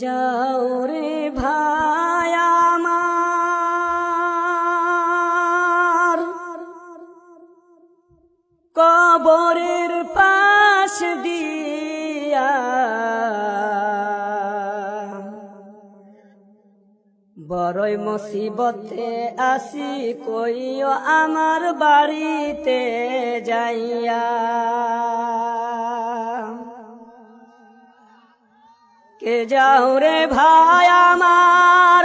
যাও রে ভাই আমার, কবরের পাশ দিয়া বড়ই মুসিবতে আসি কইও আমার বাড়িতে যাইয়া। কে যাও রে ভাই আমার,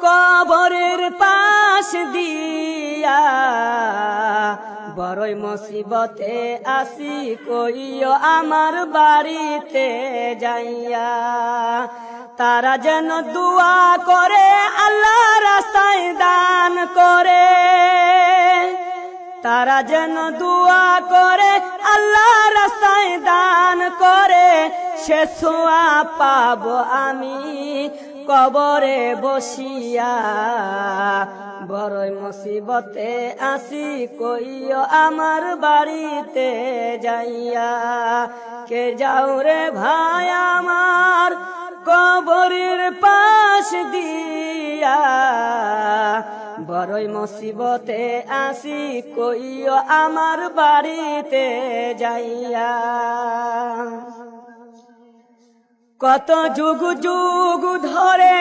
কবরের পাশ দিয়া বড়ই মুসিবতে আসি কইও আমার বাড়িতে যাইয়া। তারা যেন দুয়া করে আল্লাহ রাস্তায় দান করে, তারা যেন দুয়া করে আল্লাহ রাস্তায় দান করে, সে ছোঁয়া পাবো আমি কবরে বসিয়া। বড়ই মুসিবতে আসি কইও আমার বাড়িতে যাইয়া। কে যাও রে ভাই আমার, কবরের পাশ দিয়া বড়ই মুসিবতে আসি কইও আমার বাড়িতে যাইয়া। কত যুগ যুগ ধরে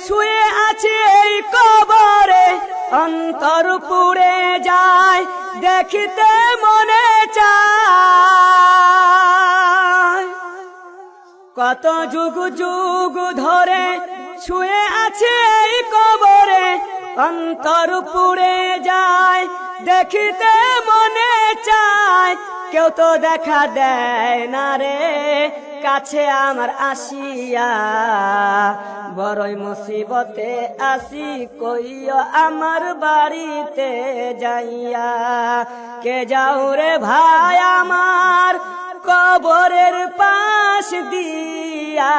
শুয়ে আছে এই কবরে, অন্তর পুড়ে যায় দেখিতে মনে চায়। কত যুগ যুগ ধরে শুয়ে আছে এই কবরে, অন্তর পুড়ে যায় দেখিতে মনে চায়। কেউ তো দেখা দেয় না রে কাছে আমার আসিয়া। বড়ই মুসিবতে আসি কইও আমার বাড়িতে যাইয়া। কে যাও রে ভাই আমার, কবরের পাশ দিয়া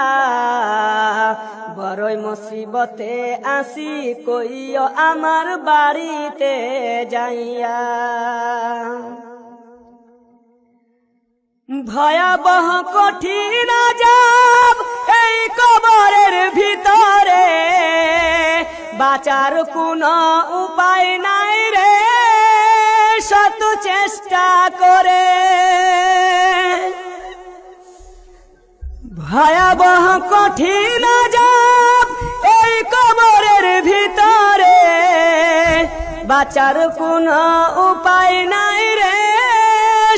বড়ই মুসিবতে আসি কইও আমার বাড়িতে যাইয়া। ভয়াবহ কঠিন আযাব এই কবরের ভিতরে, বাঁচার কোনো উপায় নাই রে শত চেষ্টা করে। ভয়াবহ কঠিন আযাব এই কবরের ভিতরে, বাঁচার কোনো উপায় নাই রে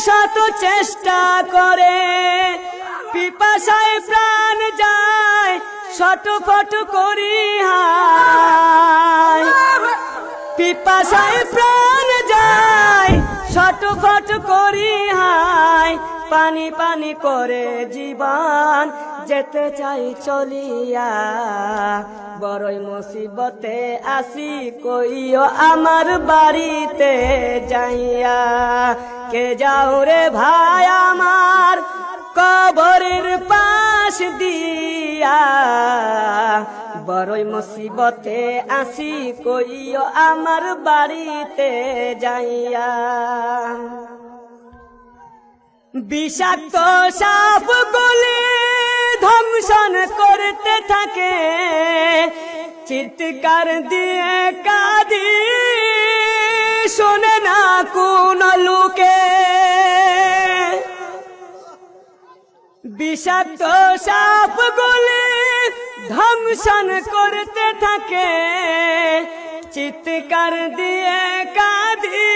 শত চেষ্টা করে। পিপাসায় প্রাণ যায় ছটফট করি হায়, পিপাসায় প্রাণ যায় ছটফট করি হায়। পানি পানি করে জীবন যেতে চাই চলিয়া। বড়ই মুসিবতে আসি কইও আমার বাড়িতে যাইয়া। কে যাও রে ভাই আমার, কবরের পাশ দিয়া বড়ই মুসিবতে আসি কইও আমার বাড়িতে যাইয়া। বিষাক্ত সাপগুলি ধ্বংসন করতে থাকে, চিৎকার দিয়ে কাঁদি শোনে না কোন লোকে। বিষাক্ত সাপগুলি ধ্বংসন করতে থাকে, চিৎকার দিয়ে কাঁদি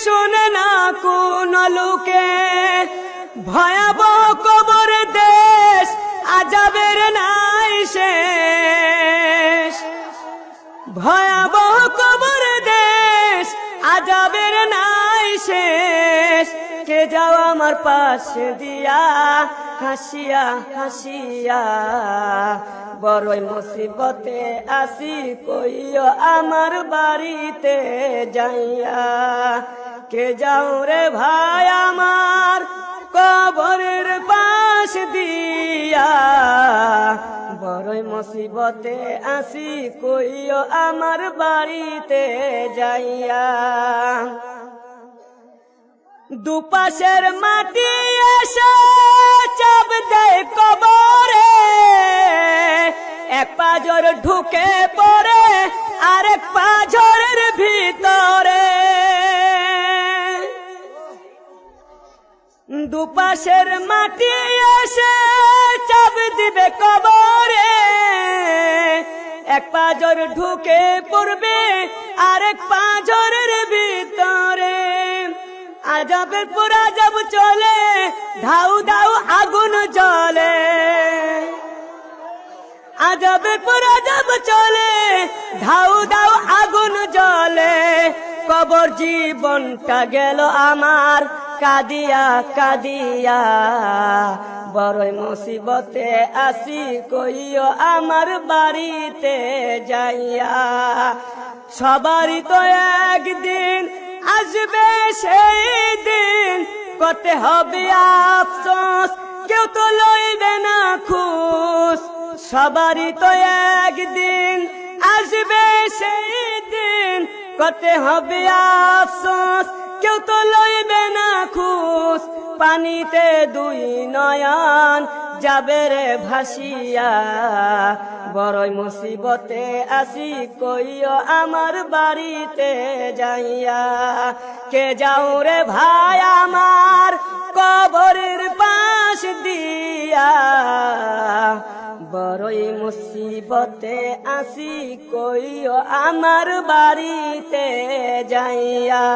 শোনে না কোন লোকে। ভয়াবহ কবর দেশ আযাবের নাই শেষ, ভয়াবহ কবর দেশ আযাবের নাই শেষ। কে যাও আমার পাশে দিয়া হাসিয়া হাসিয়া, বড়ই মুসিবতে আসি কইও আমার বাড়িতে যাইয়া। কে যাও রে ভাই আমার, কবরের পাশ দিয়া বড়ই মুসিবতে আসি কইও আমার বাড়িতে যাইয়া। দুপাশের মাটি এসে চাপ দেয় কবরে, পাঁজর ঢুকে পড়ে আরেক পাঁজরের ভিতরে, দুপাশের মাটি এসে চাপ দিবে কবরে, এক পাঁজর ঢুকে পড়বে আরেক পাঁজরের ভিতরে। আজাবের পর আজাব চলে, ধাউ ধাউ আগুন জ্বলে, আজাবের পর আজাব চলে, ধাউ ধাউ আগুন জ্বলে। কবর জীবনটা গেল আমার কাঁদিয়া কাঁদিয়া, বড়ই মুসিবতে আসি কইও আমার বাড়িতে যাইয়া। সবারই তো একদিন আসবে সেই দিন, করতে হবে আফসোস, কেউ তো লইবে না খুশ। সবারই তো একদিন আসবে সেই দিন, করতে হবে আফসোস, কেউ তো লইবে না খুশ। পানিতে দুই নয়ন যাবে রে ভাসিয়া, বড়ই মুসিবতে আসি কইও আমার বাড়িতে যাইয়া। কে যাও রে ভাই আমার কবরের পাশ দিয়া, বড়ই মুসিবতে আসি কইও আমার বাড়িতে যাইয়া।